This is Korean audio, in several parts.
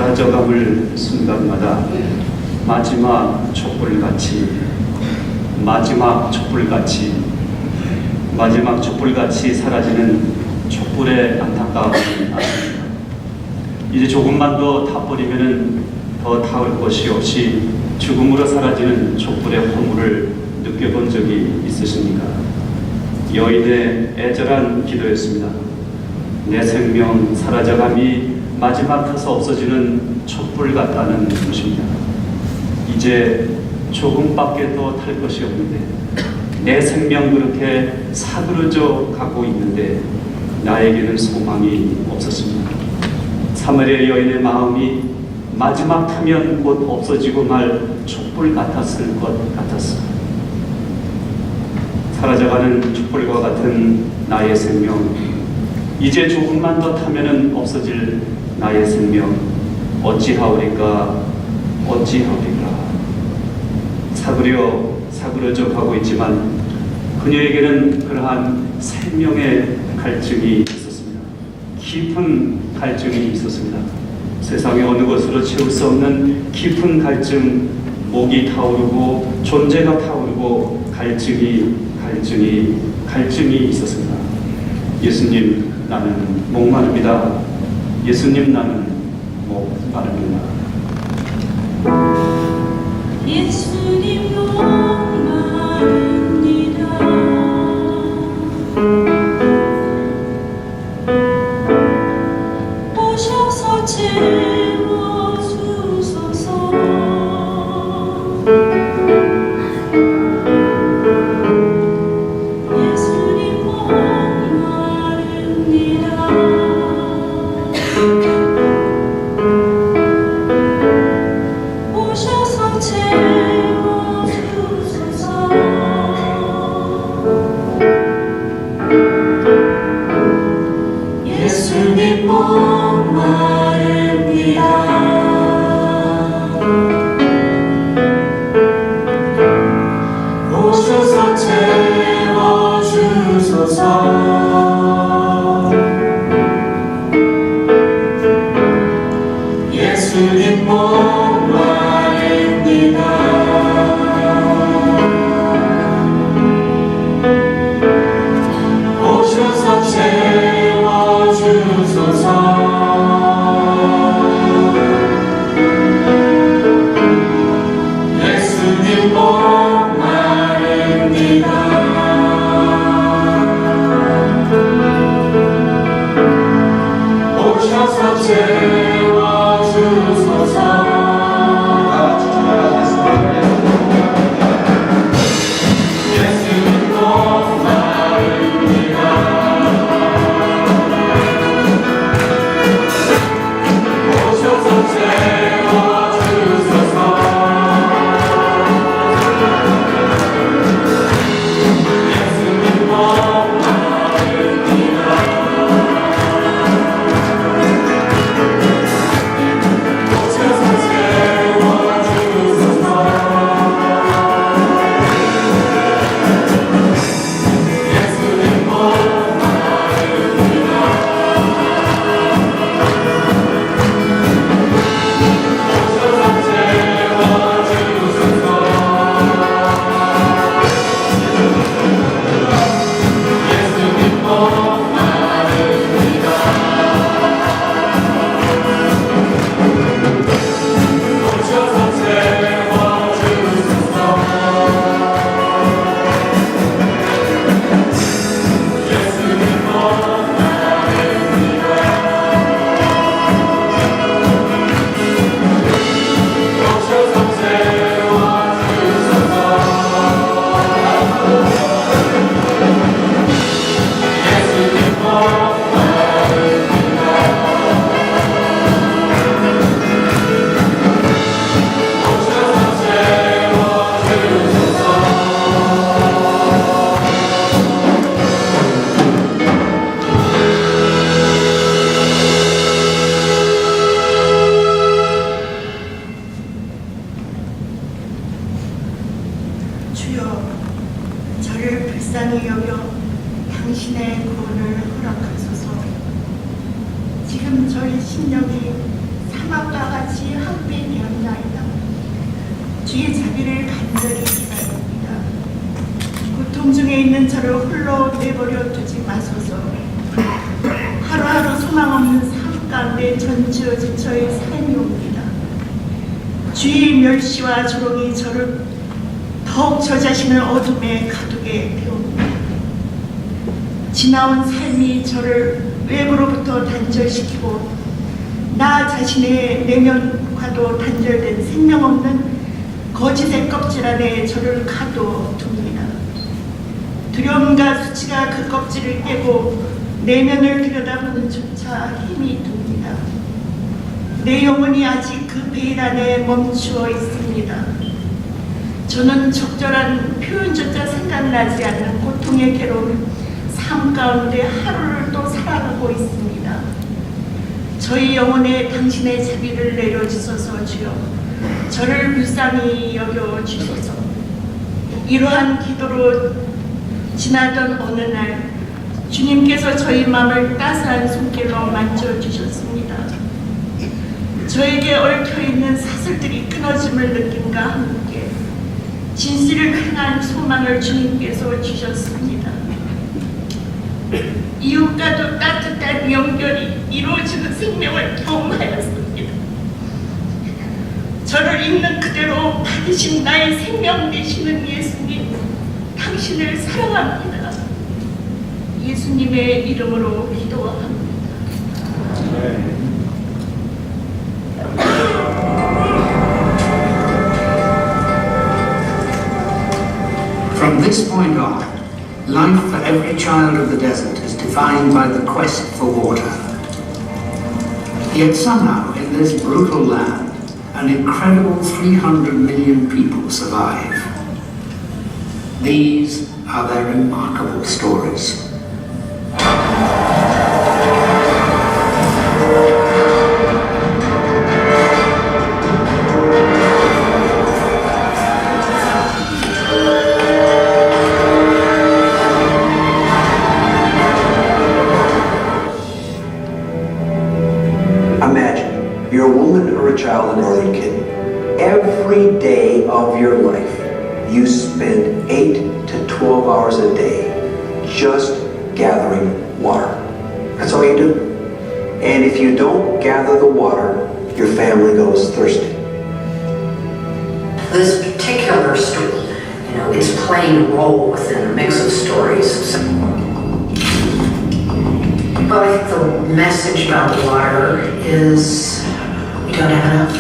사라져감을 순간마다 마지막 촛불같이 사라지는 촛불의 안타까움이 아닙니다. 이제 조금만 더 타버리면 더 타올 것이 없이 죽음으로 사라지는 촛불의 허물을 느껴본 적이 있으십니까? 여인의 애절한 기도였습니다. 내 생명 사라져감이 마지막 타서 없어지는 촛불 같다는 것입니다. 이제 조금밖에 더 탈 것이 없는데 내 생명 그렇게 사그러져 가고 있는데 나에게는 소망이 없었습니다. 사마리아 여인의 마음이 마지막 타면 곧 없어지고 말 촛불 같았을 것 같았어. 사라져가는 촛불과 같은 나의 생명, 이제 조금만 더 타면은 없어질 나의 생명, 어찌하오리까. 사그러져 가고 있지만 그녀에게는 그러한 생명의 갈증이 있었습니다. 깊은 갈증이 있었습니다. 세상의 어느 것으로 채울 수 없는 깊은 갈증, 목이 타오르고 존재가 타오르고 갈증이 있었습니다. 예수님, 나는 목마릅니다. 예수님, 나는 목마릅니다. 예수님 목마릅니다. 오셔서 채워주소서. 예수님 목마릅니다. 오셔서 채워주소서. 예수님 목마릅니다. 오셔서 채워주소서. 예수님 목마릅니다. 오셔서 채워주소서. 예수님 목마릅니다. 오셔서 채워주소서. 주의 자비를 간절히 기다립니다. 고통 중에 있는 저를 홀로 내버려 두지 마소서. 하루하루 소망 없는 삶 가운데 전지어진 저의 삶이 옵니다. 주의 멸시와 조롱이 저를 더욱 저 자신을 어둠에 가두게 해옵니다. 지나온 삶이 저를 외부로부터 단절시키고 나 자신의 내면과도 단절된 생명 없는 거짓의 껍질 안에 저를 가둬둡니다. 두려움과 수치가 그 껍질을 깨고 내면을 들여다보는 조차 힘이 듭니다. 내 영혼이 아직 그 베일 안에 멈추어 있습니다. 저는 적절한 표현조차 생각나지 않는 고통의 괴로운 삶 가운데 하루를 또 살아가고 있습니다. 저희 영혼에 당신의 자비를 내려주소서. 주여, 저를 불쌍히 여겨주소서. 이러한 기도로 지나던 어느 날 주님께서 저희 마음을 따스한 손길로 만져주셨습니다. 저에게 얽혀있는 사슬들이 끊어짐을 느낌과 함께 진실을 향한 소망을 주님께서 주셨습니다. 이웃과도 따뜻한 연결이 이루어지는 생명을 경험하였습니다. 저를 있는 그대로 받으신 나의 생명 되시는 예수님, 당신을 사랑합니다. 예수님의 이름으로 기도합니다. From this point on, life for every child of the desert is defined by the quest for water. Yet somehow, in this brutal land, an incredible 300 million people survive. These are their remarkable stories. Imagine you're a woman or a child in Northern Kenya. Every day of your life, you spend 8 to 12 hours a day just gathering water. That's all you do. And if you don't gather the water, your family goes thirsty. This particular story, it's playing a role within the mix of stories. But I think the message about water is you don't have enough.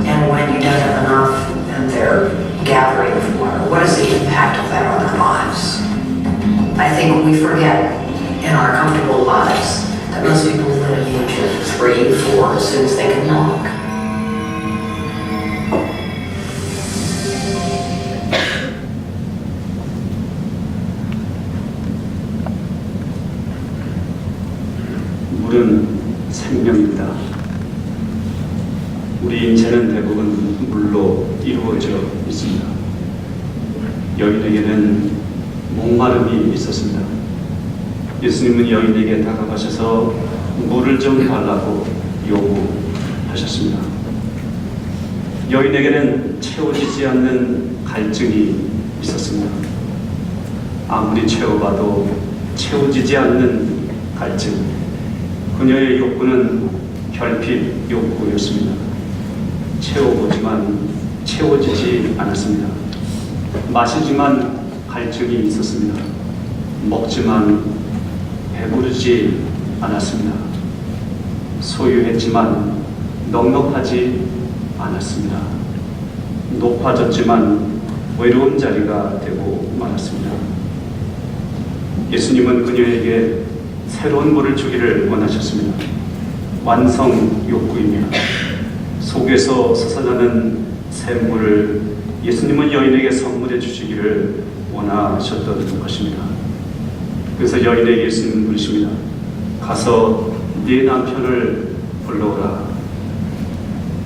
And when you don't have enough and they're gathering for water, what is the impact of that on their lives? I think we forget in our comfortable lives that most people live ages 3, 4 as soon as they can walk. 물은 생명입니다. 우리 인체는 대부분 물로 이루어져 있습니다. 여인에게는 목마름이 있었습니다. 예수님은 여인에게 다가가셔서 물을 좀 달라고 요구하셨습니다. 여인에게는 채워지지 않는 갈증이 있었습니다. 아무리 채워봐도 채워지지 않는 갈증. 그녀의 욕구는 결핍 욕구였습니다. 채워보지만 채워지지 않았습니다. 마시지만 갈증이 있었습니다. 먹지만 배부르지 않았습니다. 소유했지만 넉넉하지 않았습니다. 높아졌지만 외로운 자리가 되고 말았습니다. 예수님은 그녀에게 새로운 물을 주기를 원하셨습니다. 완성 욕구입니다. 속에서 솟아나는 새 물을 예수님은 여인에게 선물해 주시기를 원하셨던 것입니다. 그래서 여인에게 예수님은 부르십니다. 가서 네 남편을 불러오라.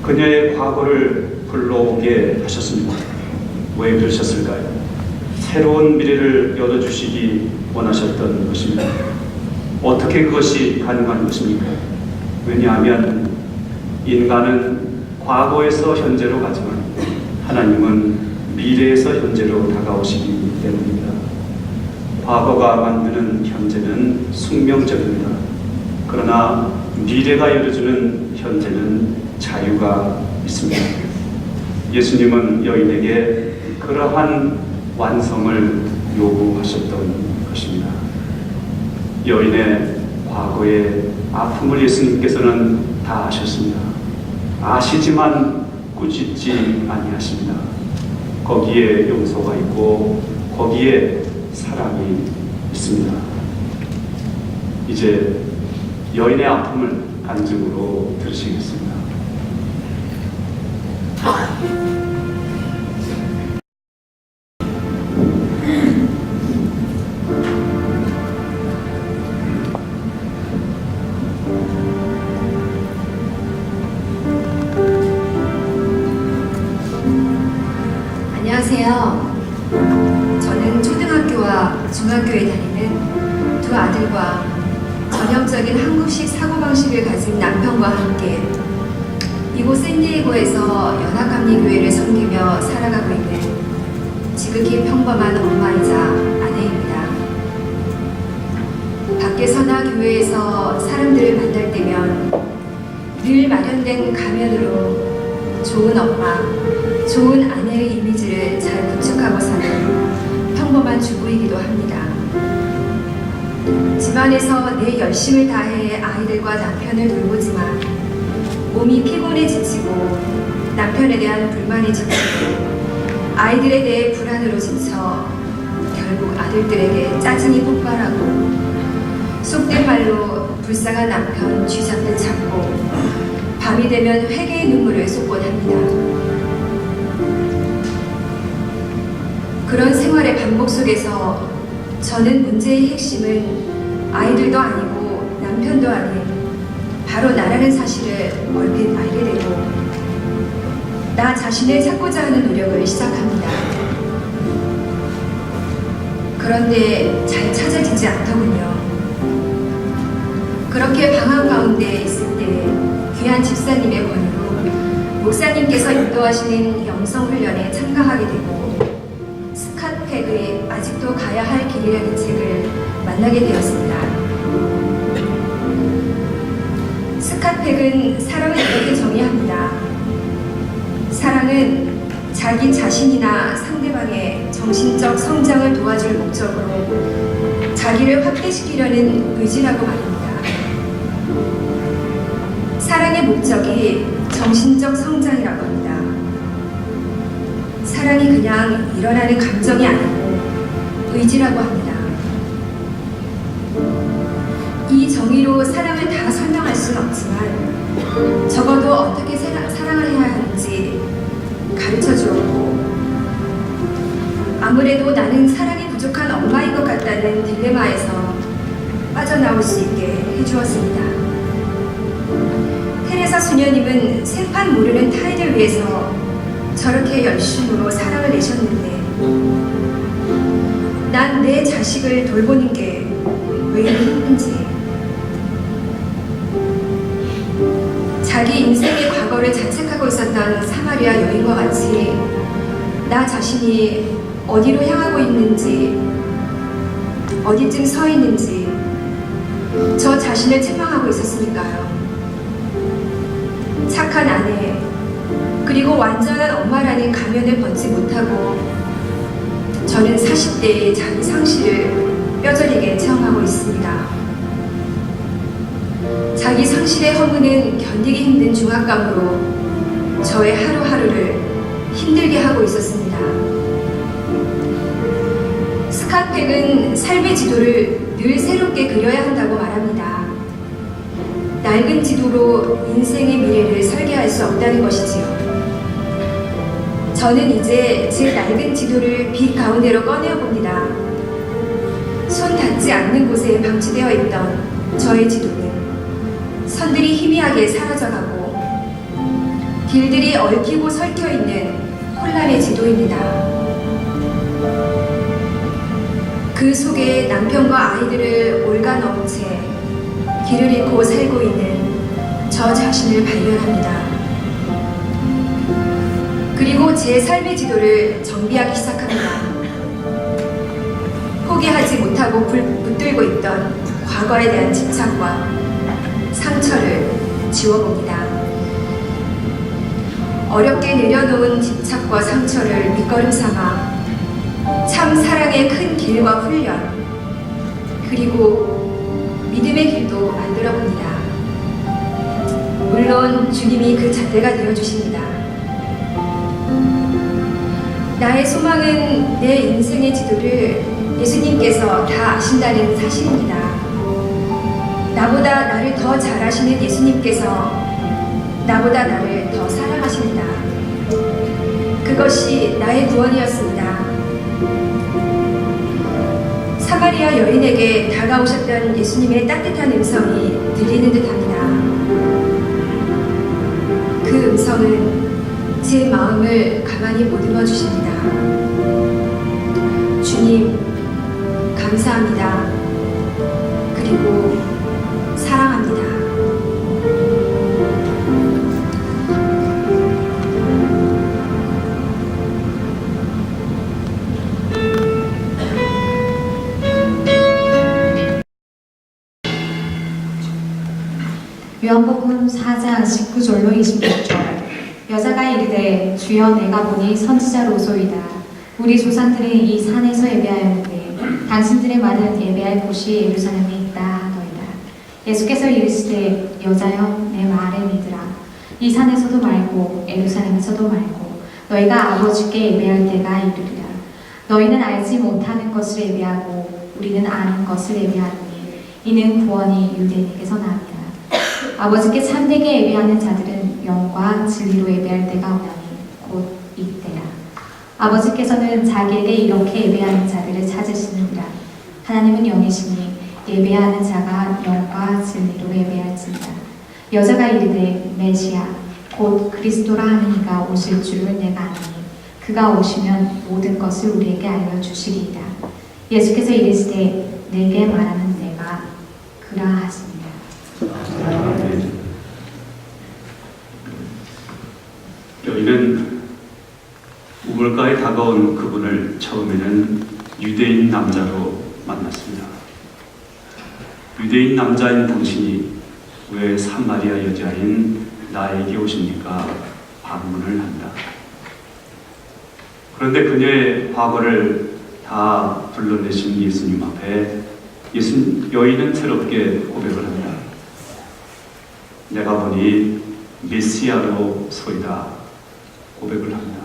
그녀의 과거를 불러오게 하셨습니다. 왜 그러셨을까요? 새로운 미래를 열어주시기 원하셨던 것입니다. 어떻게 그것이 가능한 것입니까? 왜냐하면 인간은 과거에서 현재로 가지만 하나님은 미래에서 현재로 다가오시기 때문입니다. 과거가 만드는 현재는 숙명적입니다. 그러나 미래가 열어주는 현재는 자유가 있습니다. 예수님은 여인에게 그러한 완성을 요구하셨던 것입니다. 여인의 과거의 아픔을 예수님께서는 다 아셨습니다. 아시지만 꾸짖지 아니하십니다. 거기에 용서가 있고 거기에 사랑이 있습니다. 이제 여인의 아픔을 간증으로 들으시겠습니다. 안녕하세요. 저는 초등학교와 중학교에 다니는 두 아들과 전형적인 한국식 사고방식을 가진 남편과 함께 이곳 샌디에고에서 연합감리교회를 섬기며 살아가고 있는 지극히 평범한 엄마이자 아내입니다. 밖에서나 교회에서 사람들을 만날 때면 늘 마련된 가면으로 좋은 엄마, 좋은 아내의 이미지를 잘 구축하고 사는 평범한 주부이기도 합니다. 집안에서 내 열심을 다해 아이들과 남편을 돌보지만 몸이 피곤해 지치고 남편에 대한 불만이 지치고 아이들에 대해 불안으로 지쳐 결국 아들들에게 짜증이 폭발하고 속된 말로 불쌍한 남편 쥐잡듯 잡고 밤이 되면 회개의 눈물을 쏟곤 합니다. 그런 생활의 반복 속에서 저는 문제의 핵심은 아이들도 아니고 남편도 아닌 바로 나라는 사실을 얼핏 알게 되고 나 자신을 찾고자 하는 노력을 시작합니다. 그런데 잘 찾아지지 않더군요. 그렇게 방황 가운데 있을 때 귀한 집사님의 권유로 목사님께서 인도하시는 영성훈련에 참가하게 되고 스캇팩의 아직도 가야 할 길이라는 책을 만나게 되었습니다. 스캇팩은 사랑을 이렇게 정의합니다. 사랑은 자기 자신이나 상대방의 정신적 성장을 도와줄 목적으로 자기를 확대시키려는 의지라고 말합니다. 사랑의 목적이 정신적 성장이라고 합니다. 사랑이 그냥 일어나는 감정이 아니고 의지라고 합니다. 이 정의로 사랑을 다 설명할 수는 없지만 적어도 어떻게 사랑을 해야 하는지 가르쳐 주었고 아무래도 나는 사랑이 부족한 엄마인 것 같다는 딜레마에서 빠져나올 수 있게 해주었습니다. 테레사 수녀님은 생판 모르는 타인을 위해서 저렇게 열심으로 사랑을 내셨는데 난 내 자식을 돌보는 게 왜 이리 힘든지 자기 인생의 과거를 자책하고 있었던 사마리아 여인과 같이 나 자신이 어디로 향하고 있는지 어디쯤 서 있는지 저 자신을 책망하고 있었으니까요. 착한 아내 그리고 완전한 엄마라는 가면을 벗지 못하고 저는 40대의 자기 상실을 뼈저리게 체험하고 있습니다. 자기 상실의 허무는 견디기 힘든 중압감으로 저의 하루하루를 힘들게 하고 있었습니다. 스캇팩은 삶의 지도를 늘 새롭게 그려야 한다고 말합니다. 낡은 지도로 인생의 미래를 설계할 수 없다는 것이지요. 저는 이제 제 낡은 지도를 빛 가운데로 꺼내어 봅니다. 손 닿지 않는 곳에 방치되어 있던 저의 지도는 선들이 희미하게 사라져가고 길들이 얽히고 설켜 있는 혼란의 지도입니다. 그 속에 남편과 아이들을 올가넣은 채 길을 잃고 살고 있는 저 자신을 발견합니다. 그리고 제 삶의 지도를 정비하기 시작합니다. 포기하지 못하고 붙들고 있던 과거에 대한 집착과 상처를 지워봅니다. 어렵게 내려놓은 집착과 상처를 밑거름 삼아 참 사랑의 큰 길과 훈련, 그리고 믿음의 길도 만들어 봅니다. 물론 주님이 그 잣대가 되어주십니다. 나의 소망은 내 인생의 지도를 예수님께서 다 아신다는 사실입니다. 나보다 나를 더 잘 아시는 예수님께서 나보다 나를 더 사랑하십니다. 그것이 나의 구원이었습니다. 사마리아 여인에게 다가오셨던 예수님의 따뜻한 음성이 들리는 듯합니다. 그 음성은 제 마음을 가만히 보듬어 주십니다. 주님, 감사합니다. 그리고 사랑합니다. 요한복음 4장 19절로 26절. 여자가 이르되 주여 내가 보니 선지자로소이다. 우리 조상들은 이 산에서 예배하였는데 당신들의 말은 예배할 곳이 예루살렘에 있다 하더이다. 예수께서 이르시되 여자여 내 말을 믿으라. 이 산에서도 말고 예루살렘에서도 말고 너희가 아버지께 예배할 때가 이르리라. 너희는 알지 못하는 것을 예배하고 우리는 아는 것을 예배하노니 이는 구원이 유대인에게서 나니라. 아버지께 참되게 예배하는 자들은 영과 진리로 예배할 때가 오나니 곧 이때라. 아버지께서는 자기에게 이렇게 예배하는 자들을 찾으시느니라. 하나님은 영이시니 예배하는 자가 영과 진리로 예배할지니라. 여자가 이르되 메시아 곧 그리스도라 하는 이가 오실 줄을 내가 아노니 그가 오시면 모든 것을 우리에게 알려주시리이다. 예수께서 이르시되 내게 말하는 내가 그라 하시니라. 여인은 우물가에 다가온 그분을 처음에는 유대인 남자로 만났습니다. 유대인 남자인 당신이 왜 사마리아 여자인 나에게 오십니까? 반문을 한다. 그런데 그녀의 과거를 다 불러내신 예수님 앞에 여인은 새롭게 고백을 합니다. 내가 보니 메시아로 소이다 고백을 합니다.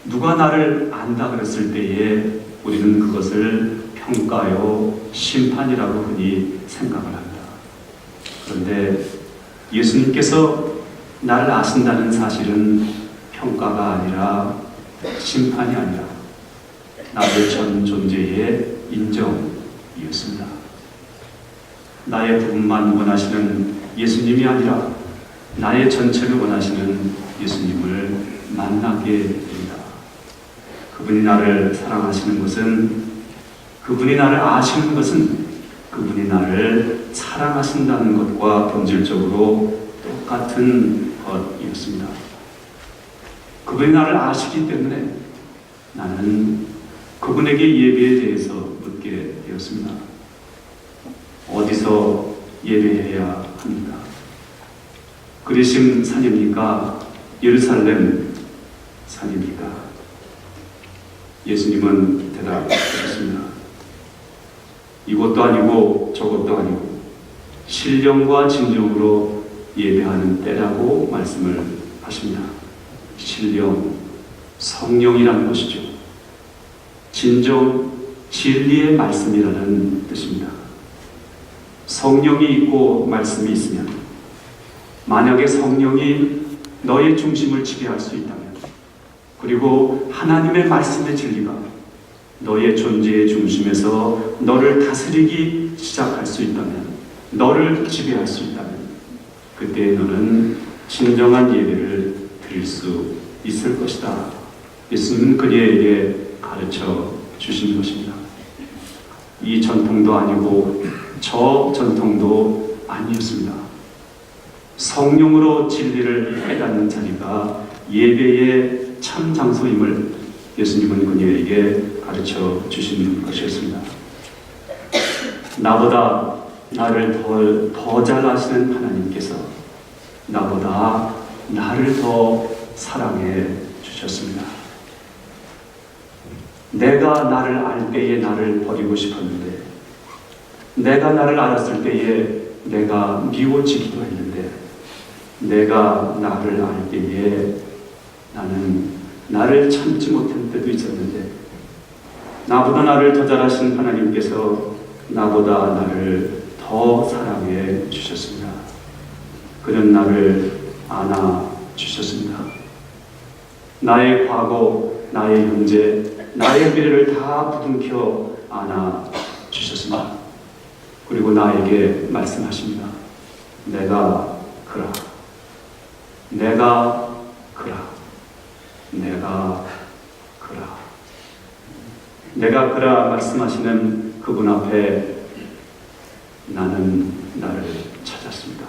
누가 나를 안다 그랬을 때에 우리는 그것을 평가요 심판이라고 흔히 생각을 합니다. 그런데 예수님께서 나를 아신다는 사실은 평가가 아니라 심판이 아니라 나의 전 존재의 인정이었습니다. 나의 부분만 원하시는 예수님이 아니라 나의 전체를 원하시는 예수님을 만나게 됩니다. 그분이 나를 사랑하시는 것은, 그분이 나를 아시는 것은 그분이 나를 사랑하신다는 것과 본질적으로 똑같은 것이었습니다. 그분이 나를 아시기 때문에 나는 그분에게 예배에 대해서 묻게 되었습니다. 어디서 예배해야 합니까? 그리심 산입니까? 예루살렘 산입니까? 예수님은 대답하셨습니다. 이것도 아니고 저것도 아니고 신령과 진정으로 예배하는 때라고 말씀을 하십니다. 신령, 성령이라는 것이죠. 진정, 진리의 말씀이라는 뜻입니다. 성령이 있고 말씀이 있으면, 만약에 성령이 너의 중심을 지배할 수 있다면, 그리고 하나님의 말씀의 진리가 너의 존재의 중심에서 너를 다스리기 시작할 수 있다면, 너를 지배할 수 있다면, 그때 너는 진정한 예배를 드릴 수 있을 것이다. 예수님은 그녀에게 가르쳐 주신 것입니다. 이 전통도 아니고 저 전통도 아니었습니다. 성령으로 진리를 깨닫는 자리가 예배의 참 장소임을 예수님은 그녀에게 가르쳐 주신 것이었습니다. 나보다 나를 더 잘 아시는 하나님께서 나보다 나를 더 사랑해 주셨습니다. 내가 나를 알 때에 나를 버리고 싶었는데, 내가 나를 알았을 때에 내가 미워지기도 했는데, 내가 나를 알 때에 나는 나를 참지 못한 때도 있었는데, 나보다 나를 더 잘 아시는 하나님께서 나보다 나를 더 사랑해 주셨습니다. 그는 나를 안아 주셨습니다. 나의 과거, 나의 현재, 나의 미래를 다 부둥켜 안아 주셨습니다. 그리고 나에게 말씀하십니다. 내가 그라. 내가 그라. 내가 그라. 내가 그라 말씀하시는 그분 앞에 나는 나를 찾았습니다.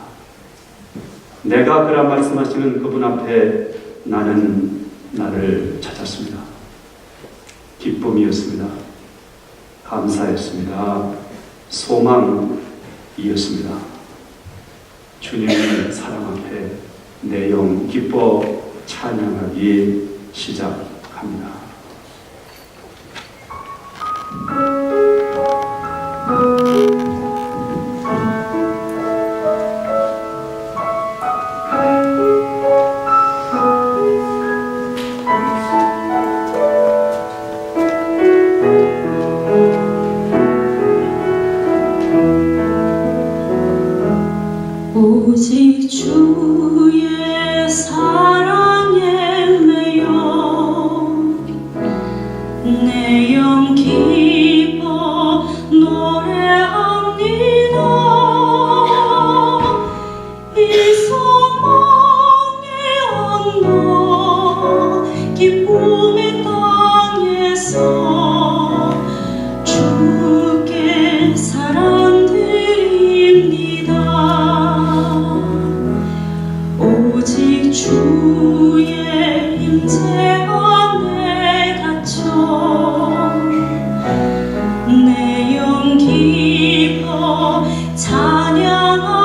내가 그라 말씀하시는 그분 앞에 나는 나를 찾았습니다. 기쁨이었습니다. 감사였습니다. 소망이었습니다. 주님의 사랑 앞에 내 영 기뻐 찬양하기 시작합니다. 오직 주의 사랑에 내 영 기뻐 노래합니다. 이 소망의 언덕 기쁨의 땅에서 주께 사랑드립니다. 오직 주의 임재 안에 갇혀 내 영 기뻐 찬양합니다.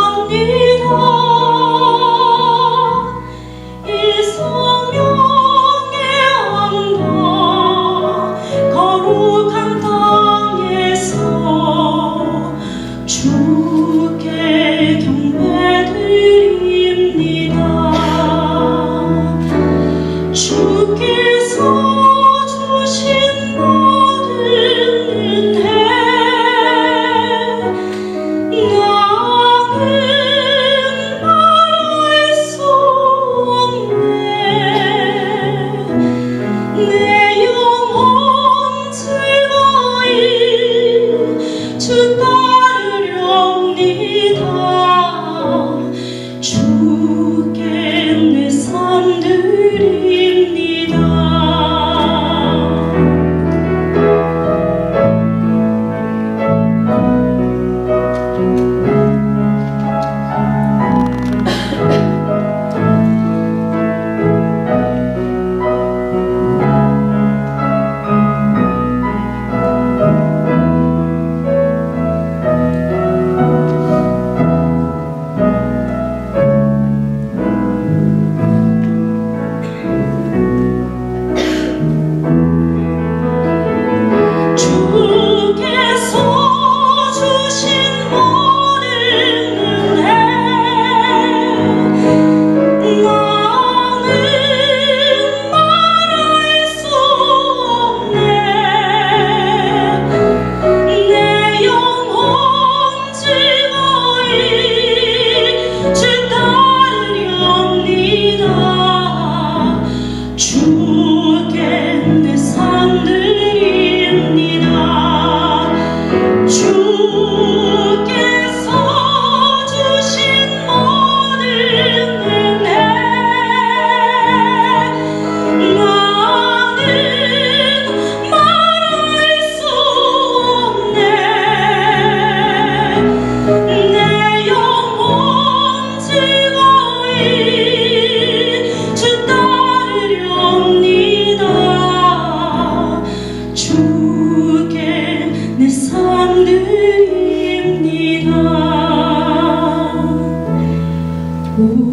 오